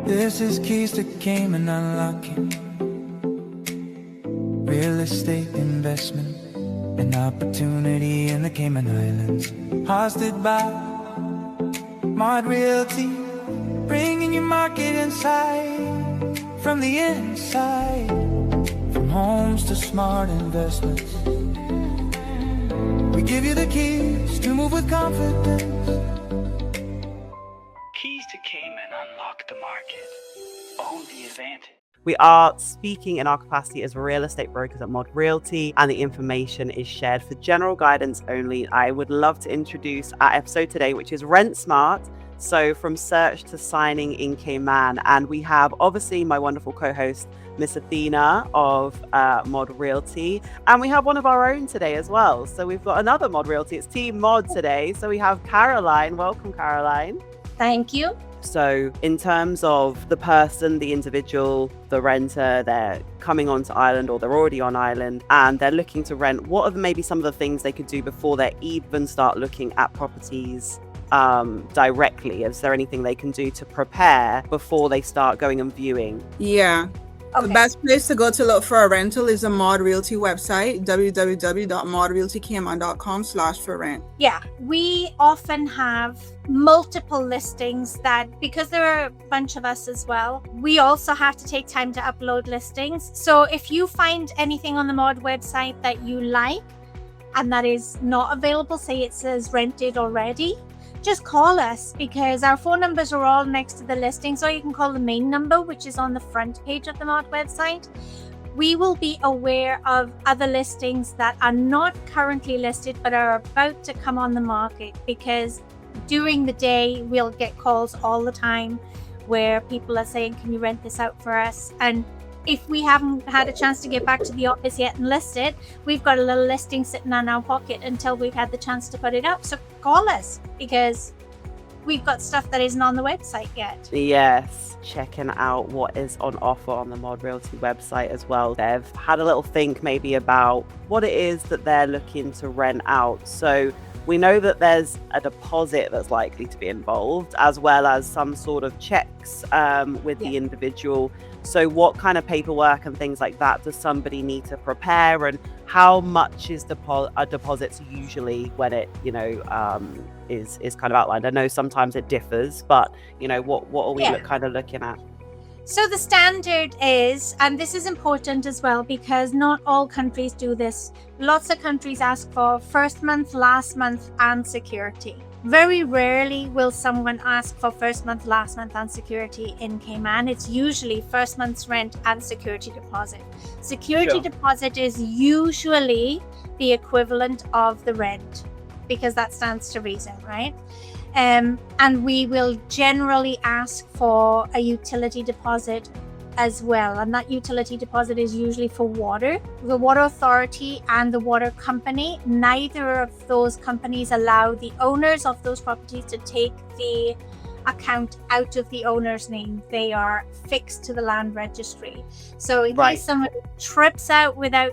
This is Keys to Cayman unlocking real estate investment and opportunity in the Cayman Islands. Hosted by Mod Realty, bringing you market insight from the inside, from homes to smart investments. We give you the keys to move with confidence. Keys to Cayman unlock the market. Own the advantage. We are speaking in our capacity as real estate brokers at Mod Realty, and the information is shared for general guidance only. I would love to introduce our episode today, which is Rent Smart. So from search to signing in Cayman. And we have obviously my wonderful co-host, Miss Athena of Mod Realty. And we have one of our own today as well. So we've got another Mod Realty. It's Team Mod today. So we have Caroline. Welcome, Caroline. Thank you. So in terms of the person, the individual, the renter, they're coming onto island or they're already on island and they're looking to rent, what are maybe some of the things they could do before they even start looking at properties directly? Is there anything they can do to prepare before they start going and viewing? Yeah. Okay. The best place to go to look for a rental is the Mod Realty website, www.modrealtycayman.com/for-rent. Yeah, we often have multiple listings that, because there are a bunch of us as well, we also have to take time to upload listings. So if you find anything on the Mod website that you like and that is not available, say it says rented already, just call us, because our phone numbers are all next to the listings, or you can call the main number, which is on the front page of the Mod website. We will be aware of other listings that are not currently listed but are about to come on the market, because during the day we'll get calls all the time where people are saying, can you rent this out for us? And if we haven't had a chance to get back to the office yet and list it, we've got a little listing sitting in our pocket until we've had the chance to put it up. So call us, because we've got stuff that isn't on the website yet. Yes, checking out what is on offer on the Mod Realty website as well. They've had a little think maybe about what it is that they're looking to rent out. So we know that there's a deposit that's likely to be involved, as well as some sort of checks with the individual. So what kind of paperwork and things like that does somebody need to prepare, and how much is a deposit usually when it, is kind of outlined? I know sometimes it differs, but what are we kind of looking at? So the standard is, and this is important as well because not all countries do this. Lots of countries ask for first month, last month, and security. Very rarely will someone ask for first month, last month, and security in Cayman. It's usually first month's rent and security deposit. Security deposit is usually the equivalent of the rent, because that stands to reason, right? And we will generally ask for a utility deposit as well. And that utility deposit is usually for water. The water authority and the water company, neither of those companies allow the owners of those properties to take the account out of the owner's name. They are fixed to the land registry. So in case someone trips out without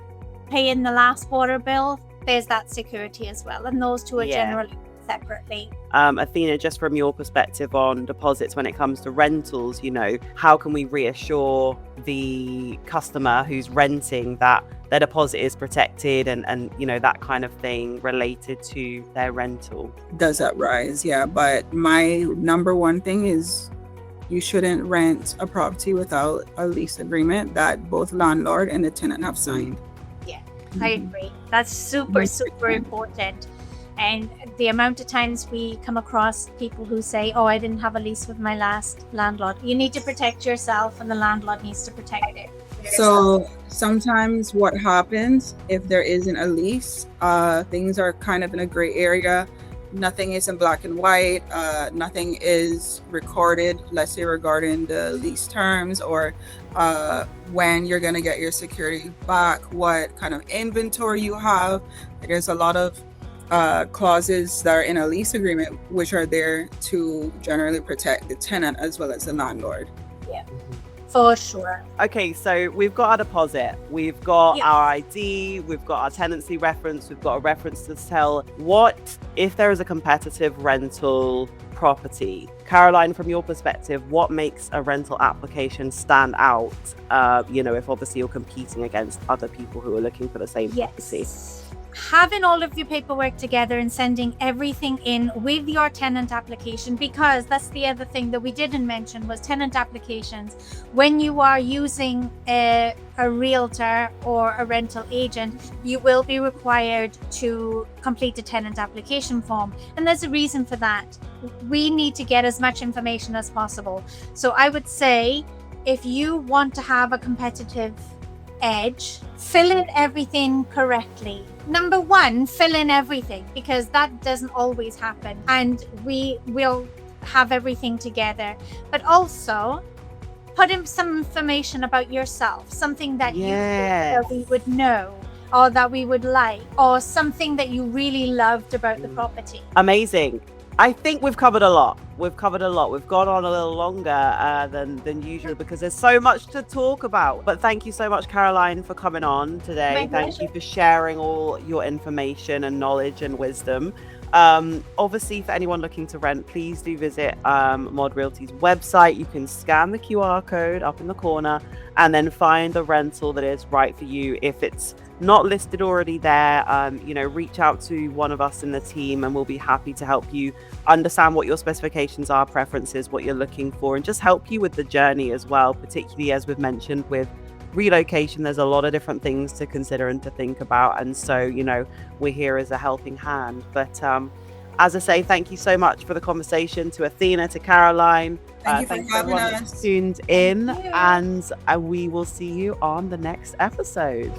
paying the last water bill, there's that security as well. And those two are generally separately. Athena, just from your perspective on deposits when it comes to rentals, how can we reassure the customer who's renting that their deposit is protected and that kind of thing related to their rental? Does that rise? Yeah, but my number one thing is you shouldn't rent a property without a lease agreement that both landlord and the tenant have signed. Yeah, I agree. That's super important. And the amount of times we come across people who say, oh, I didn't have a lease with my last landlord. You need to protect yourself, and the landlord needs to protect it. So sometimes what happens if there isn't a lease, things are kind of in a gray area. Nothing is in black and white. Nothing is recorded, let's say regarding the lease terms or when you're going to get your security back, what kind of inventory you have. There's a lot of clauses that are in a lease agreement which are there to generally protect the tenant as well as the landlord. Yeah, for sure. Okay, so we've got our deposit, we've got our ID, we've got our tenancy reference, we've got a reference to sell. What if there is a competitive rental property. Caroline, from your perspective, what makes a rental application stand out? If obviously you're competing against other people who are looking for the same property. Having all of your paperwork together and sending everything in with your tenant application, because that's the other thing that we didn't mention was tenant applications. When you are using a realtor or a rental agent, you will be required to complete a tenant application form. And there's a reason for that. We need to get as much information as possible. So I would say, if you want to have a competitive edge, fill in everything correctly. Number one, fill in everything, because that doesn't always happen, and we will have everything together. But also put in some information about yourself, something that you think that we would know or that we would like, or something that you really loved about the property. Amazing. I think we've covered a lot. We've gone on a little longer than usual because there's so much to talk about. But thank you so much, Caroline, for coming on today. Thank you for sharing all your information and knowledge and wisdom. Obviously, for anyone looking to rent, please do visit Mod Realty's website. You can scan the QR code up in the corner and then find the rental that is right for you. If it's not listed already there, reach out to one of us in the team and we'll be happy to help you understand what your specifications are, preferences, what you're looking for, and just help you with the journey as well, particularly as we've mentioned with relocation. There's a lot of different things to consider and to think about, and so we're here as a helping hand. But as I say, thank you so much for the conversation, to Athena, to Caroline. Thank you for having us. Tuned in, and we will see you on the next episode.